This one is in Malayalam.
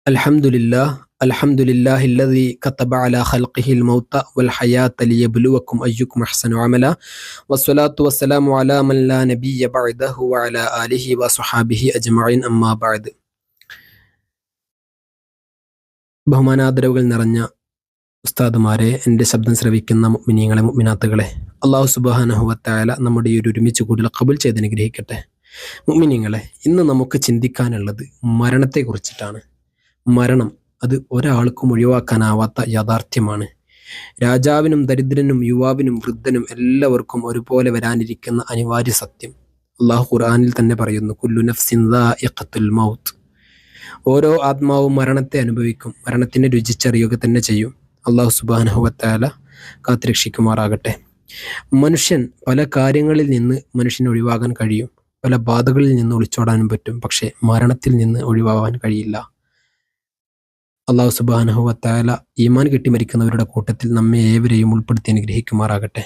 അൽഹംദുലില്ലാഹില്ലദീ കതബ അലാ ഖൽഖിഹിൽ മൗത വൽ ഹയാത ലിയബ്ലുവക്കും അയ്യുക്കും അഹ്സനു അമല വസ്സലാത്തു വസ്സലാമു അലാ മൻ ലാ നബിയ്യ ബഅദഹു വഅലാ ആലിഹി വസ്വഹാബിഹി അജ്മഈൻ അമ്മാ ബഅദ്. ബഹുമാനാദരവുകൾ നിറഞ്ഞ ഉസ്താദുമാരെ, എൻ്റെ ശബ്ദം ശ്രവിക്കുന്ന മുഅ്മിനീങ്ങളെ, മുഅ്മിനാത്തുകളെ, അല്ലാഹു സുബ്ഹാനഹു വ തആല നമ്മുടെ ഈ ഒരു ഒരുമിച്ച് കൂടൽ ഖബൂൽ ചെയ്ത് അനുഗ്രഹിക്കട്ടെ. മുഅ്മിനീങ്ങളെ, ഇന്ന് നമുക്ക് ചിന്തിക്കാനുള്ളത് മരണത്തെക്കുറിച്ചിട്ടാണ്. മരണം അത് ഒരാൾക്കും ഒഴിവാക്കാനാവാത്ത യാഥാർത്ഥ്യമാണ്. രാജാവിനും ദരിദ്രനും യുവാവിനും വൃദ്ധനും എല്ലാവർക്കും ഒരുപോലെ വരാനിരിക്കുന്ന അനിവാര്യ സത്യം. അള്ളാഹു ഖുർആനിൽ തന്നെ പറയുന്നു, കുല്ലു നഫ്സിൻ ദാഇഖത്തുൽ മൗത്ത്. ഓരോ ആത്മാവും മരണത്തെ അനുഭവിക്കും, മരണത്തിനെ രുചിച്ചറിയുക തന്നെ ചെയ്യും. അള്ളാഹു സുബ്ഹാനഹു വ തആല കാത്തുരക്ഷിക്കുമാറാകട്ടെ. മനുഷ്യൻ പല കാര്യങ്ങളിൽ നിന്ന് മനുഷ്യന് ഒഴിവാകാൻ കഴിയും, പല ബാധകളിൽ നിന്ന് ഒളിച്ചോടാനും പറ്റും. പക്ഷേ മരണത്തിൽ നിന്ന് ഒഴിവാകാൻ കഴിയില്ല. അള്ളാഹു സുബ്ഹാനഹു വ തആല ഈമാൻ കിട്ടി മരിക്കുന്നവരുടെ കൂട്ടത്തിൽ നമ്മെ ഏവരെയും ഉൾപ്പെടുത്തി അനുഗ്രഹിക്കുമാറാകട്ടെ.